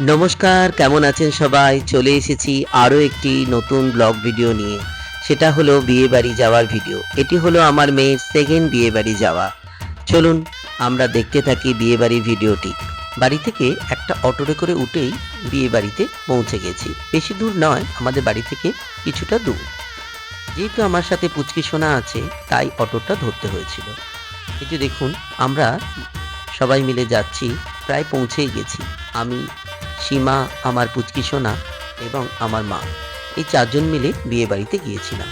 নমস্কার, কেমন আছেন সবাই? চলে এসেছি আরও একটি নতুন ব্লগ ভিডিও নিয়ে। সেটা হলো বিয়েবাড়ি যাওয়ার ভিডিও। এটি হলো আমার মেয়ের সেকেন্ড বিয়েবাড়ি যাওয়া। চলুন আমরা দেখতে থাকি বিয়েবাড়ির ভিডিওটি। বাড়ি থেকে একটা অটোতে করে উঠেই বিয়েবাড়িতে পৌঁছে গেছি। বেশি দূর নয়, আমাদের বাড়ি থেকে কিছুটা দূর। যেহেতু আমার সাথে পুচকি সোনা আছে, তাই অটোটা ধরতে হয়েছিল। এই যে দেখুন, আমরা সবাই মিলে যাচ্ছি, প্রায় পৌঁছেই গেছি। আমি, সীমা, আমার পুচকি সোনা এবং আমার মা, এই চারজন মিলে বিয়েবাড়িতে গিয়েছিলাম।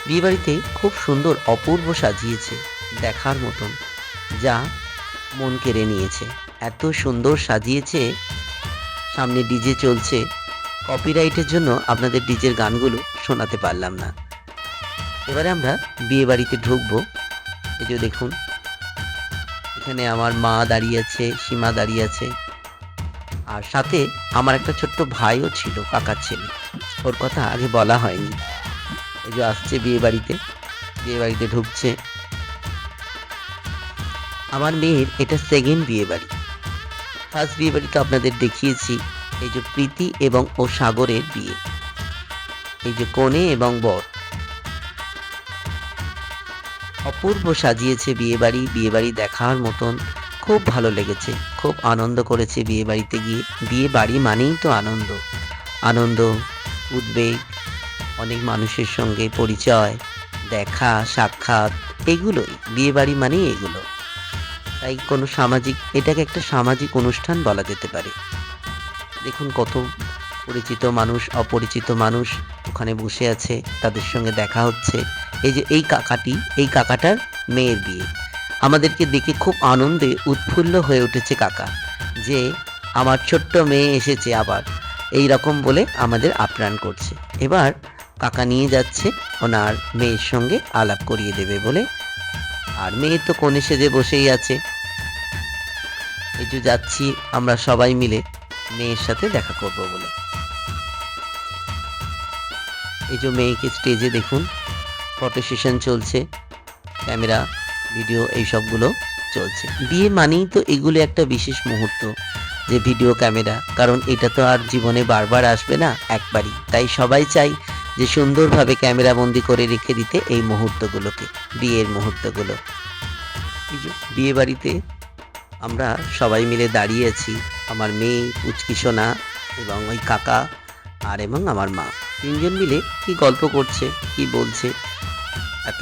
বিয়েবাড়িতে খুব সুন্দর অপূর্ব সাজিয়েছে, দেখার মতন, যা মন কেড়ে নিয়েছে। এত সুন্দর সাজিয়েছে, সামনে ডিজে চলছে। কপিরাইটের জন্য আপনাদের ডিজের গানগুলো শোনাতে পারলাম না। এবারে আমরা বিয়েবাড়িতে ঢুকবো। এই যে দেখুন, এখানে আমার মা দাঁড়িয়ে আছে, সীমা দাঁড়িয়ে আছে, আর সাথে আমার একটা ছোট্ট ভাইও ছিল, কাকার ছেলে। ওর কথা আগে বলা হয়নি। এই যে আসছে বিয়ে বাড়িতে ঢুকছে। আমার মেয়ের এটা সেকেন্ড বিয়ে বাড়ি। ফার্স্ট বিয়ে বাড়ি তো আপনাদের দেখিয়েছি। এই যে প্রীতি এবং ও সাগরের বিয়ে, এই যে কনে এবং বর। অপূর্ব সাজিয়েছে বিয়ে বাড়ি দেখার মতন। খুব ভালো লেগেছে, খুব আনন্দ করেছে বিয়ে বাড়িতে গিয়ে। বিয়ে বাড়ি মানেই তো আনন্দ, আনন্দ, উদ্বেগ, অনেক মানুষের সঙ্গে পরিচয়, দেখা সাক্ষাৎ, এগুলোই বিয়ে বাড়ি মানেই এগুলো। তাই কোনো এটাকে একটা সামাজিক অনুষ্ঠান বলা যেতে পারে। দেখুন, কত পরিচিত মানুষ, অপরিচিত মানুষ ওখানে বসে আছে, তাদের সঙ্গে দেখা হচ্ছে। এই যে এই কাকাটার মেয়ের বিয়ে। আমাদেরকে দেখে খুব আনন্দে উৎফুল্ল হয়ে উঠেছে কাকা, যে আমার ছোট্ট মেয়ে এসেছে আবার, এই রকম বলে আমাদের আপ্যায়ন করছে। এবার কাকা নিয়ে যাচ্ছে ওনার মেয়ের সঙ্গে আলাপ করিয়ে দেবে বলে। আর মেয়ে তো কোণে সেজে বসেই আছে। এই যে যাচ্ছি আমরা সবাই মিলে মেয়ের সাথে দেখা করব বলে। এই যে মেয়েকে স্টেজে দেখুন, ফটো সেশন চলছে, ক্যামেরা, ভিডিও, এই সবগুলো চলছে। বিয়ে মানেই তো এগুলো একটা বিশেষ মুহূর্ত, যে ভিডিও ক্যামেরা, কারণ এটা তো আর জীবনে বারবার আসবে না, একবারই। তাই সবাই চাই যে সুন্দরভাবে ক্যামেরা বন্দি করে রেখে দিতে এই মুহূর্তগুলোকে, বিয়ের মুহূর্তগুলো। এই যে বিয়ে বাড়িতে আমরা সবাই মিলে দাঁড়িয়ে আছি, আমার মেয়ে, পুচকি সোনা এবং ওই কাকা এবং আমার মা। তিনজন মিলে কি গল্প করছে, কি বলছে, এত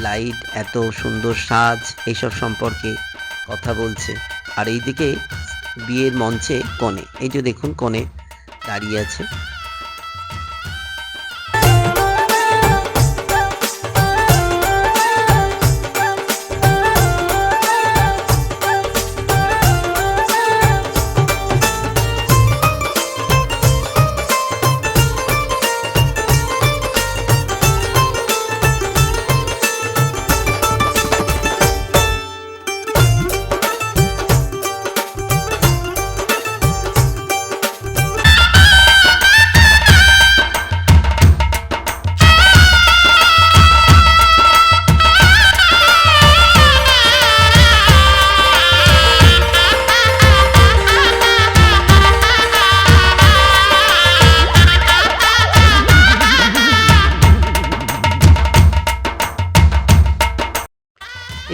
লাইট, এত সুন্দর সাজ, এইসব সম্পর্কে কথা বলছে। আর এইদিকে বিয়ের মঞ্চে কনে, এই যে দেখুন কনে দাঁড়িয়ে আছে।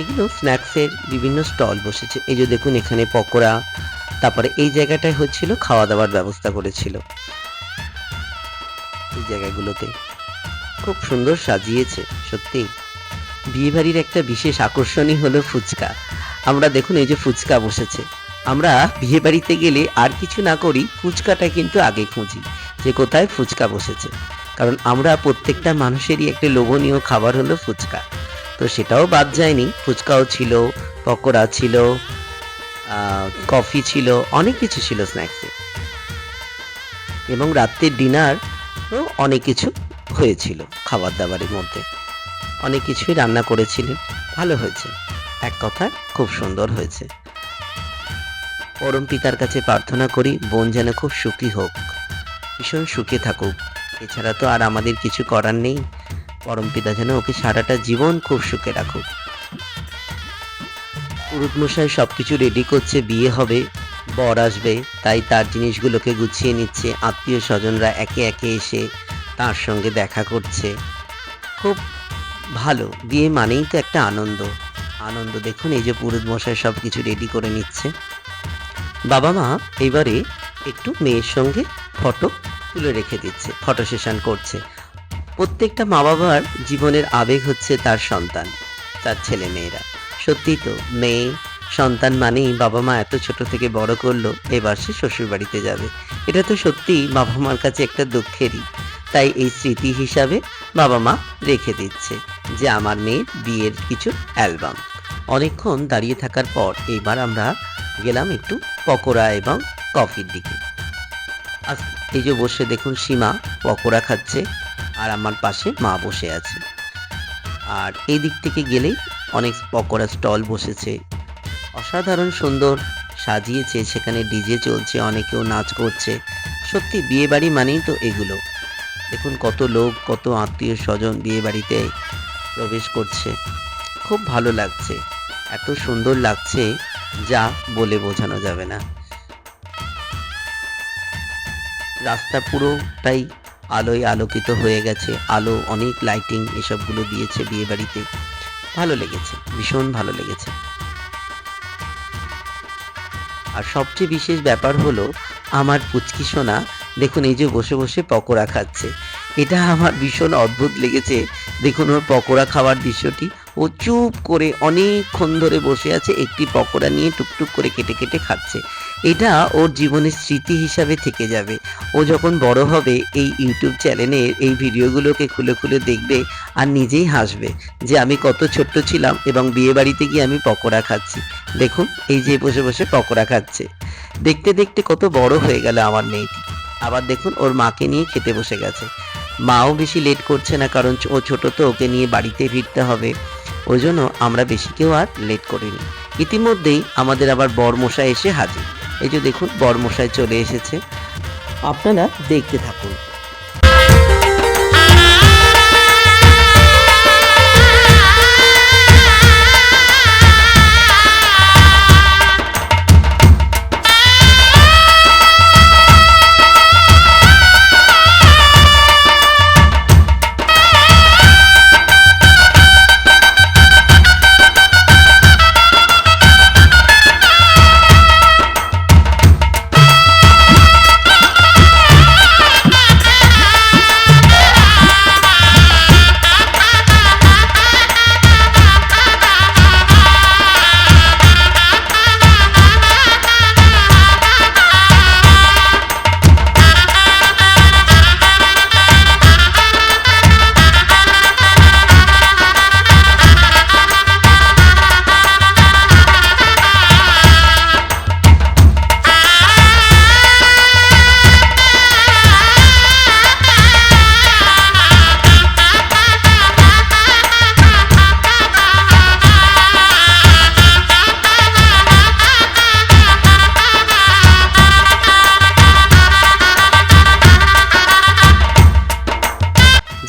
এগুলো স্ন্যাক্সের বিভিন্ন স্টল বসেছে। এই যে দেখুন, এখানে পকোড়া, তারপরে এই জায়গাটায় হচ্ছিল খাওয়া দাওয়ার ব্যবস্থা করেছিল। এই জায়গাগুলোতে খুব সুন্দর সাজিয়েছে সত্যি। বিয়েবাড়ির একটা বিশেষ আকর্ষণই হলো ফুচকা। আমরা দেখুন, এই যে ফুচকা বসেছে। আমরা বিয়ে বাড়িতে গেলে আর কিছু না করি, ফুচকাটা কিন্তু আগে খুঁজি, যে কোথায় ফুচকা বসেছে। কারণ আমরা প্রত্যেকটা মানুষেরই একটা লোভনীয় খাবার হলো ফুচকা। তো সেটাও বাদ যায়নি, ফুচকাও ছিল, পকোড়া ছিল, কফি ছিল, অনেক কিছু ছিল স্ন্যাক্সে। এবং রাত্রের ডিনার অনেক কিছু হয়েছিল, খাবার দাবারের মধ্যে অনেক কিছুই রান্না করেছিলেন। ভালো হয়েছে, এক কথায় খুব সুন্দর হয়েছে। পরম পিতার কাছে প্রার্থনা করি বোন যেন খুব সুখী হোক, ভীষণ সুখে থাকুক। এছাড়া তো আর আমাদের কিছু করার নেই। পরম পিতা যেন ওকে সারাটা জীবন খুব সুখে রাখুক। পুরোহিত মশাই সবকিছু রেডি করছে, বিয়ে হবে। বর আসবে, তাই তার জিনিসগুলোকে গুছিয়ে নিচ্ছে। আত্মীয় স্বজনরা একে একে এসে তার সঙ্গে দেখা করছে। খুব ভালো, বিয়ে মানেই তো একটা আনন্দ। আনন্দ দেখুন, এই যে পুরোহিত মশাই সব কিছু রেডি করে নিচ্ছে। বাবা মা এবারে একটু মেয়ের সঙ্গে ফটো তুলে রেখে দিচ্ছে, ফটো সেশন করছে। প্রত্যেকটা মা বাবার জীবনের আবেগ হচ্ছে তার সন্তান, তার ছেলে মেয়েরা। সত্যিই তো, মেয়ে সন্তান মানেই বাবা মা এত ছোট থেকে বড় করলো, এবার সে শ্বশুর বাড়িতে যাবে। এটা তো সত্যি বাবা মার কাছে একটা দুঃখেরই। তাই এই স্মৃতি হিসাবে বাবা মা রেখে দিচ্ছে যে আমার মেয়ের বিয়ের কিছু অ্যালবাম। অনেকক্ষণ দাঁড়িয়ে থাকার পর এইবার আমরা গেলাম একটু পকোড়া এবং কফির দিকে। আজ এই যে বসে দেখুন, সীমা পকোড়া খাচ্ছে আর আমার পাশে মা বসে আছে। আর এই দিক থেকে গেলেই অনেক পকোড়া স্টল বসেছে, অসাধারণ সুন্দর সাজিয়েছে, সেখানে ডিজে চলছে, অনেকেও নাচ করছে। সত্যি বিয়ে বাড়ি মানেই তো এগুলো। দেখুন কত লোক, কত আত্মীয় স্বজন বিয়ে বাড়িতে প্রবেশ করছে। খুব ভালো লাগছে, এত সুন্দর লাগছে যা বলে বোঝানো যাবে না। রাস্তা পুরোটাই আলোয় আলোকিত হয়ে গেছে, আলো, অনেক লাইটিং এসবগুলো দিয়েছে বিয়ে বাড়িতে। ভালো লেগেছে, ভীষণ ভালো লেগেছে। আর সবচেয়ে বিশেষ ব্যাপার হলো আমার পুচকি সোনা, দেখুন এই যে বসে বসে পকোড়া খাচ্ছে। এটা আমার ভীষণ অদ্ভুত লেগেছে। দেখুন ওর পকোড়া খাওয়ার দৃশ্যটি, ও চুপ করে অনেকক্ষণ ধরে বসে আছে, একটি পকোড়া নিয়ে টুকটুক করে কেটে কেটে খাচ্ছে। এটা ওর জীবনের স্মৃতি হিসাবে থেকে যাবে। ও যখন বড় হবে এই ইউটিউব চ্যানেলে এই ভিডিওগুলোকে খুলে খুলে দেখবে আর নিজেই হাসবে যে আমি কত ছোট্ট ছিলাম এবং বিয়ে বাড়িতে গিয়ে আমি পকোড়া খাচ্ছি। দেখুন এই যে বসে বসে পকোড়া খাচ্ছে। দেখতে দেখতে কত বড় হয়ে গেল আমার মেয়েটি। আবার দেখুন ওর মাকে নিয়ে খেতে বসে গেছে। মাও বেশি লেট করছে না, কারণ ও ছোট তো, ওকে নিয়ে বাড়িতে ফিরতে হবে। ওই জন্য আমরা বেশি কেউ আর লেট করিনি। ইতিমধ্যেই আমাদের আবার বরমশাই এসে হাজির। এই যে দেখুন বরমশাই চলে এসেছে, আপনারা দেখতে থাকুন।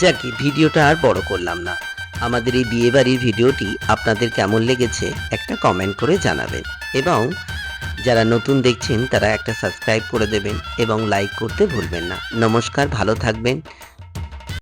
যাকে ভিডিওটা আর বড় করলাম না। আমাদের এই বিয়েবাড়ির ভিডিওটি আপনাদের কেমন লেগেছে একটা কমেন্ট করে জানাবেন, এবং যারা নতুন দেখছেন তারা একটা সাবস্ক্রাইব করে দেবেন এবং লাইক করতে ভুলবেন না। নমস্কার, ভালো থাকবেন।